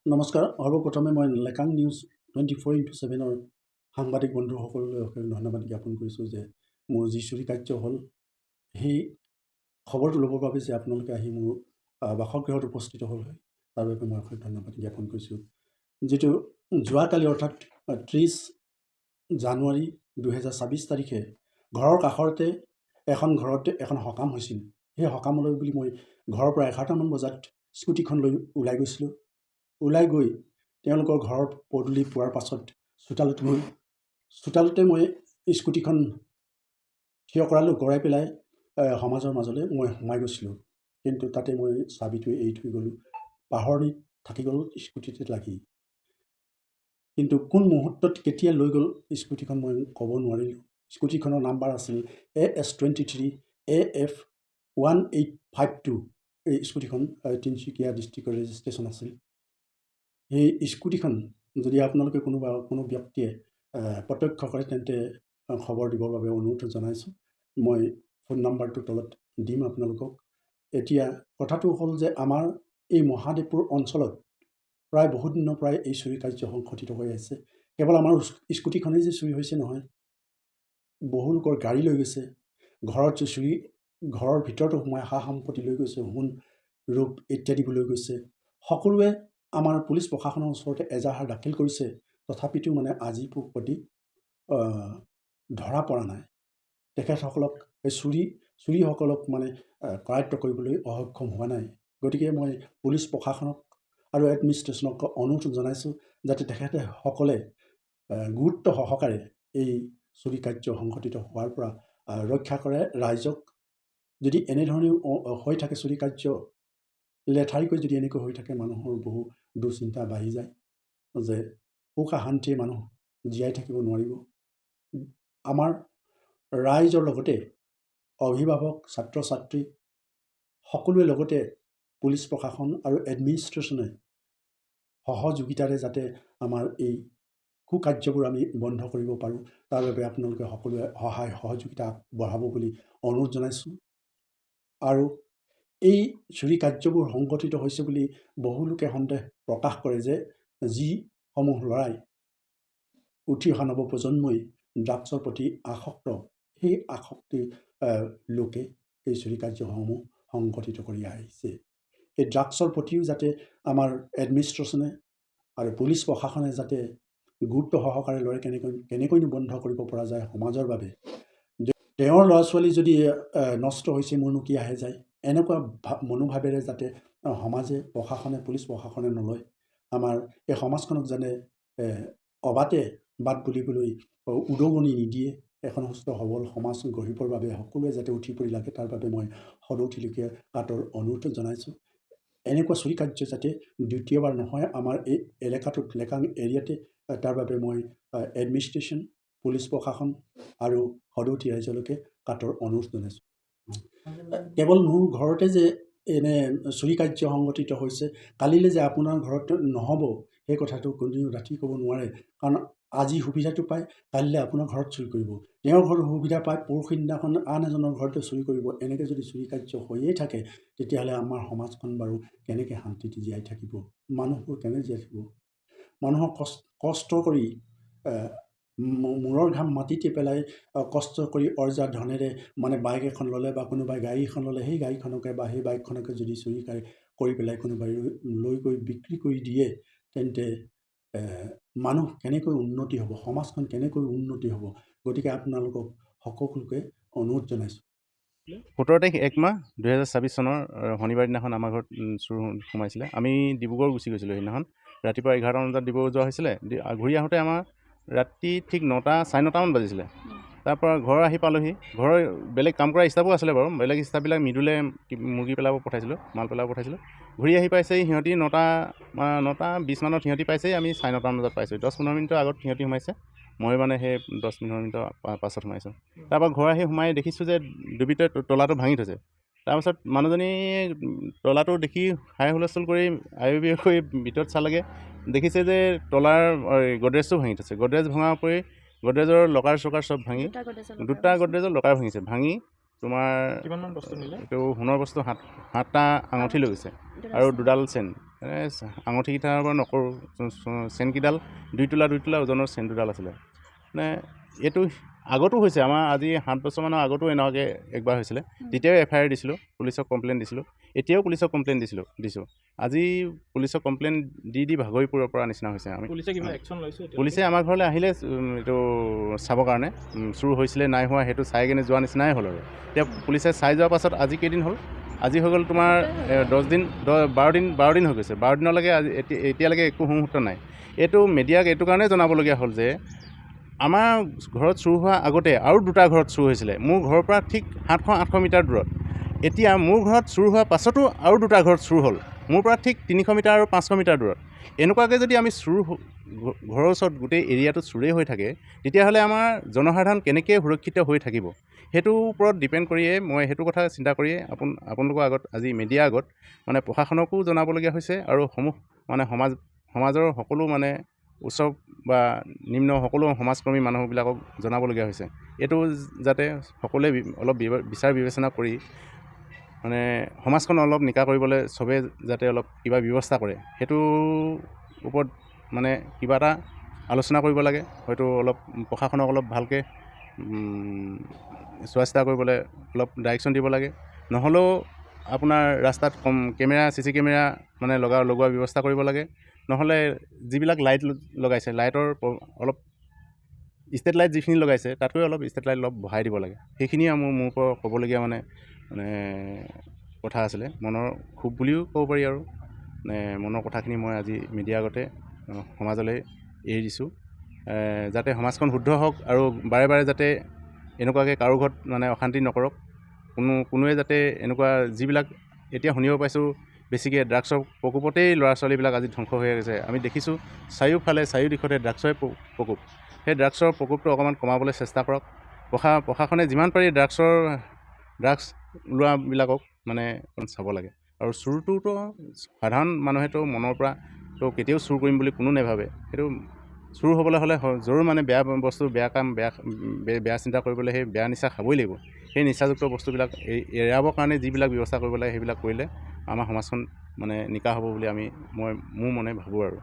নমস্কাৰ। সৰ্বপ্ৰথমে মই লেকাং নিউজ 24x7 সাংবাদিক বন্ধুসকললৈ অশেষ ধন্যবাদ জ্ঞাপন কৰিছোঁ যে মোৰ যি চুৰি কাৰ্য হ'ল সেই খবৰটো ল'বৰ বাবে যে আপোনালোকে আহি মোৰ বাসগৃহত উপস্থিত হ'ল হয়, তাৰ বাবে মই অশেষ ধন্যবাদ জ্ঞাপন কৰিছোঁ। যিটো যোৱাকালি অৰ্থাৎ 30 জানুৱাৰী 2024 তাৰিখে ঘৰৰ কাষতে এখন ঘৰতে এখন সকাম হৈছিল। সেই সকামলৈ বুলি মই ঘৰৰ পৰা 11টামান বজাত স্কুটিখন লৈ ওলাই গৈছিলোঁ। ওলাই গৈ তেওঁলোকৰ ঘৰৰ পদূলি পোৱাৰ পাছত চোতালতে মই স্কুটিখন থিয় কৰালোঁ, গৰাই পেলাই সমাজৰ মাজলৈ মই সোমাই গৈছিলোঁ। কিন্তু তাতে মই চাবিটো এৰি থৈ গ'লোঁ, পাহৰণিত থাকি গ'ল স্কুটিতে লাগি। কিন্তু কোন মুহূৰ্তত কেতিয়া লৈ গ'ল স্কুটিখন মই ক'ব নোৱাৰিলোঁ। স্কুটিখনৰ নাম্বাৰ আছিল AS23 AF 1852। এই স্কুটিখন তিনিচুকীয়া ডিষ্ট্ৰিক্টৰ ৰেজিষ্ট্ৰেশ্যন আছিল। সেই স্কুটিখন যদি আপোনালোকে কোনো ব্যক্তিয়ে প্ৰত্যক্ষ কৰে তেন্তে খবৰ দিবৰ বাবে অনুৰোধ জনাইছোঁ। মই ফোন নাম্বাৰটো তলত দিম আপোনালোকক। এতিয়া কথাটো হ'ল যে আমাৰ এই মহাদেৱপুৰ অঞ্চলত প্ৰায় বহুত দিনৰ পৰাই এই চুৰি কাৰ্য সংঘটিত হৈ আছে। কেৱল আমাৰ স্কুটিখনেই যে চুৰি হৈছে নহয়, বহু লোকৰ গাড়ী লৈ গৈছে, ঘৰত যে চুৰি, ঘৰৰ ভিতৰতো সোমাই সা সম্পত্তি লৈ গৈছে, সোণ ৰূপ ইত্যাদিবোৰ লৈ গৈছে। সকলোৱে আমাৰ পুলিচ প্ৰশাসনৰ ওচৰতে এজাহাৰ দাখিল কৰিছে, তথাপিতো মানে আজি প্ৰতি ধৰা পৰা নাই। তেখেতসকলক এই চুৰিসকলক মানে কৰায়ত্ব কৰিবলৈ অসক্ষম হোৱা নাই। গতিকে মই পুলিচ প্ৰশাসনক আৰু এডমিনিষ্ট্ৰেশ্যনক অনুৰোধ জনাইছোঁ যাতে তেখেতসকলে গুৰুত্ব সহকাৰে এই চুৰি কাৰ্য সংঘটিত হোৱাৰ পৰা ৰক্ষা কৰে। ৰাইজক যদি এনেধৰণে হৈ থাকে চুৰি কাৰ্য লেঠাৰিকৈ যদি এনেকৈ হৈ থাকে, মানুহৰ বহু দুশ্চিন্তা বাঢ়ি যায় যে সুখ শান্তিয়ে মানুহ জীয়াই থাকিব নোৱাৰিব। আমাৰ ৰাইজৰ লগতে অভিভাৱক, ছাত্ৰ ছাত্ৰী সকলোৱে লগতে পুলিচ প্ৰশাসন আৰু এডমিনিষ্ট্ৰেশ্যনে সহযোগিতাৰে যাতে আমাৰ এই কুকাৰ্যবোৰ আমি বন্ধ কৰিব পাৰোঁ, তাৰ বাবে আপোনালোকে সকলোৱে সহায় সহযোগিতা আগবঢ়াব বুলি অনুৰোধ জনাইছোঁ। আৰু এই চুৰি কাৰ্যবোৰ সংঘটিত হৈছে বুলি বহু লোকে সন্দেহ প্ৰকাশ কৰে যে যিসমূহ ল'ৰাই উঠি অহা নৱপ্ৰজন্মই ড্ৰাগছৰ প্ৰতি আসক্ত, সেই আসক্তি লোকে এই চুৰি কাৰ্যসমূহ সংঘটিত কৰি আহিছে। এই ড্ৰাগছৰ প্ৰতিও যাতে আমাৰ এডমিনিষ্ট্ৰেশ্যনে আৰু পুলিচ প্ৰশাসনে যাতে গুৰুত্ব সহকাৰে লয়, কেনেকৈনো বন্ধ কৰিব পৰা যায় সমাজৰ বাবে। তেওঁৰ ল'ৰা ছোৱালী যদি নষ্ট হৈছে মোৰনো কি আহে যায়, এনেকুৱা মনোভাৱেৰে যাতে সমাজে, প্ৰশাসনে, পুলিচ প্ৰশাসনে নলয়। আমাৰ এই সমাজখনক যেনে অবাতে বাট বুলিবলৈ উদগনি নিদিয়ে। এখন সুস্থ সবল সমাজ গঢ়িবৰ বাবে সকলোৱে যাতে উঠি পৰি লাগে, তাৰ বাবে মই সদৌতিলৈকে কাটৰ অনুৰোধ জনাইছোঁ। এনেকুৱা চুৰি কাৰ্য যাতে দ্বিতীয়বাৰ নহয় আমাৰ এই এলেকাটোত, লেকাং এৰিয়াতে, তাৰ বাবে মই এডমিনিষ্ট্ৰেশ্যন, পুলিচ প্ৰশাসন আৰু সদৌতি ৰাইজলৈকে কাটৰ অনুৰোধ জনাইছোঁ। কেৱল মোৰ ঘৰতে যে এনে চুৰি কাৰ্য সংঘটিত হৈছে, কালিলৈ যে আপোনাৰ ঘৰত নহ'ব সেই কথাটো কোনেও ডাঠি ক'ব নোৱাৰে। কাৰণ আজি সুবিধাটো পায়, কালিলৈ আপোনাৰ ঘৰত চুৰি কৰিব, তেওঁৰ ঘৰত সুবিধা পায়, পৰহিদিনাখন আন এজনৰ ঘৰতে চুৰি কৰিব। এনেকৈ যদি চুৰি কাৰ্য হৈয়ে থাকে, তেতিয়াহ'লে আমাৰ সমাজখন বাৰু কেনেকৈ শান্তিত জীয়াই থাকিব, মানুহবোৰ কেনেকৈ জীয়াই থাকিব। মানুহৰ কষ্ট কৰি মূৰৰ ঘাম মাটিতে পেলাই কষ্ট কৰি অৰ্জা ধনেৰে মানে বাইক এখন ল'লে বা কোনোবাই গাড়ী এখন ল'লে, সেই গাড়ীখনকে বা সেই বাইকখনকে যদি চুৰি কৰি পেলাই কোনোবাই লৈ গৈ বিক্ৰী কৰি দিয়ে, তেন্তে মানুহ কেনেকৈ উন্নতি হ'ব, সমাজখন কেনেকৈ উন্নতি হ'ব। গতিকে আপোনালোকক সকলোকে অনুৰোধ জনাইছোঁ। 17 তাৰিখ 1 মাহ 2024 চনৰ শনিবাৰ দিনাখন আমাৰ ঘৰত চুৰ সোমাইছিলে। আমি ডিব্ৰুগড় গুচি গৈছিলোঁ। সেইদিনাখন ৰাতিপুৱা 11টামান বজাত ডিব্ৰুগড় যোৱা হৈছিলে। ঘূৰি আহোঁতে আমাৰ ৰাতি ঠিক 9টা, 9:30মান বাজিছিলে। তাৰপৰা ঘৰ আহি পালোহি। ঘৰৰ বেলেগ কাম কৰা ষ্টাফো আছিলে বাৰু, বেলেগ ষ্টাফবিলাক মৃদুলে মুৰ্গী পেলাব পঠাইছিলোঁ, মাল পেলাব পঠাইছিলোঁ। ঘূৰি আহি পাইছেহি সিহঁতি 9:20 মানত সিহঁতি পাইছেহি, আমি 9:30মান বজাত পাইছোঁ। 10-15 মিনিটৰ আগত সিহঁতি সোমাইছে, মই মানে সেই 10-15 মিনিটৰ পাছত সোমাইছোঁ। তাৰপৰা ঘৰ আহি সোমাই দেখিছোঁ যে দুবিতে তলাটো ভাঙি থৈছে। তাৰপাছত মানুহজনী তলাটো দেখি হাই হুলস্থুল কৰি আয়ুবিয় কৰি ভিতৰত চালেগৈ, দেখিছে যে তলাৰ গডৰেজটো ভাঙি থৈছে। গডৰেজ ভঙাৰ উপৰি গডৰেজৰ লকাৰ চকাৰ চব ভাঙি, দুটা গডৰেজৰ লকাৰ ভাঙিছে। ভাঙি তোমাৰ কিমানমান বস্তু নিলে? এইটো সোণৰ বস্তু সাতটা আঙুঠি লৈ গৈছে আৰু দুডাল চেন। আঙুঠিকেইটাৰ পৰা নকৰোঁ, চেনকেইডাল 2 তোলা ওজনৰ চেন দুডাল আছিলে। মানে এইটো আগতো হৈছে, আমাৰ আজি 7 বছৰমানৰ আগতো এনেকুৱাকৈ একবাৰ হৈছিলে। তেতিয়াও FIR দিছিলোঁ, পুলিচক কমপ্লেইন দিছিলোঁ। এতিয়াও পুলিচক কমপ্লেইন দিছোঁ। আজি পুলিচক কমপ্লেইন দি ভাগৰিপুৰৰ পৰা নিচিনা হৈছে। আমি পুলিচে কিবা একশ্যন লৈছে? পুলিচে আমাৰ ঘৰলৈ আহিলে এইটো চাবৰ কাৰণে, চুৰ হৈছিলে নাই হোৱা সেইটো চাই কিনে যোৱা নিচিনাই হ'ল। আৰু এতিয়া পুলিচে চাই যোৱাৰ পাছত আজি কেইদিন হ'ল? আজি হৈ গ'ল তোমাৰ 12 দিন হৈ গৈছে। 12 দিনলৈকে এতিয়ালৈকে একো মুহূৰ্ত নাই। এইটো মিডিয়াক এইটো কাৰণেই জনাবলগীয়া হ'ল যে আমাৰ ঘৰত চুৰ হোৱাৰ আগতে আৰু 2টা ঘৰত চুৰ হৈছিলে, মোৰ ঘৰৰ পৰা ঠিক 700-800 মিটাৰ দূৰত। এতিয়া মোৰ ঘৰত চুৰ হোৱাৰ পাছতো আৰু 2টা ঘৰত চুৰ হ'ল, মোৰ পৰা ঠিক 300 মিটাৰ আৰু 500 মিটাৰ দূৰত। এনেকুৱাকৈ যদি আমি ঘৰৰ ওচৰত গোটেই এৰিয়াটো চুৰেই হৈ থাকে, তেতিয়াহ'লে আমাৰ জনসাধাৰণ কেনেকৈ সুৰক্ষিত হৈ থাকিব? সেইটোৰ ওপৰত ডিপেণ্ড কৰিয়ে মই সেইটো কথা চিন্তা কৰিয়ে আপোনালোকৰ আগত আজি মিডিয়াৰ আগত মানে প্ৰশাসনকো জনাবলগীয়া হৈছে আৰু সমাজৰ সকলো মানে উচ্চ বা নিম্ন সকলো সমাজকৰ্মী মানুহবিলাকক জনাবলগীয়া হৈছে। এইটো যাতে সকলোৱে অলপ বিচাৰ বিবেচনা কৰি মানে সমাজখন অলপ নিকা কৰিবলৈ চবে যাতে অলপ কিবা ব্যৱস্থা কৰে, সেইটোৰ ওপৰত মানে কিবা এটা আলোচনা কৰিব লাগে। হয়তো অলপ প্ৰশাসনক অলপ ভালকৈ চোৱা চিতা কৰিবলৈ অলপ ডাইৰেকশ্যন দিব লাগে। নহ'লেও আপোনাৰ ৰাস্তাত CC কেমেৰা মানে লগোৱাৰ ব্যৱস্থা কৰিব লাগে। নহ'লে যিবিলাক লাইট লগাইছে, লাইটৰ অলপ ষ্ট্ৰীট লাইট যিখিনি লগাইছে তাতকৈ অলপ ষ্ট্ৰীট লাইট অলপ বঢ়াই দিব লাগে। সেইখিনিয়ে মোৰ পৰা ক'বলগীয়া মানে কথা আছিলে, মনৰ ক্ষোভ বুলিও ক'ব পাৰি। আৰু মনৰ কথাখিনি মই আজি মিডিয়াৰ আগতে সমাজলৈ এৰি দিছোঁ, যাতে সমাজখন শুদ্ধ হওক আৰু বাৰে বাৰে যাতে এনেকুৱাকৈ কাৰো ঘৰত মানে অশান্তি নকৰক। কোনোৱে যাতে এনেকুৱা যিবিলাক এতিয়া শুনিব পাইছোঁ বেছিকৈ ড্ৰাগছৰ প্ৰকোপতেই ল'ৰা ছোৱালীবিলাক আজি ধ্বংস হৈ গৈছে। আমি দেখিছোঁ চাৰিও দিশতে ড্ৰাগছৰে প্ৰকোপ। সেই ড্ৰাগছৰ প্ৰকোপটো অকণমান কমাবলৈ চেষ্টা কৰক। প্ৰশাসনে যিমান পাৰি ড্ৰাগছ লোৱাবিলাকক মানে চাব লাগে। আৰু চুৰটোতো সাধাৰণ মানুহেতো মনৰ পৰা কেতিয়াও চুৰ কৰিম বুলি কোনো নাভাবে। সেইটো চুৰ হ'বলৈ হ'লে জৰুৰ মানে বেয়া বস্তু, বেয়া কাম, বেয়া চিন্তা কৰিবলৈ সেই বেয়া নিচা খাবই লাগিব। সেই নিচাযুক্ত বস্তুবিলাক এৰাবৰ কাৰণে যিবিলাক ব্যৱস্থা কৰিব লাগে সেইবিলাক কৰিলে আমাৰ সমাজখন মানে নিকা হ'ব বুলি মোৰ মনে ভাবোঁ আৰু।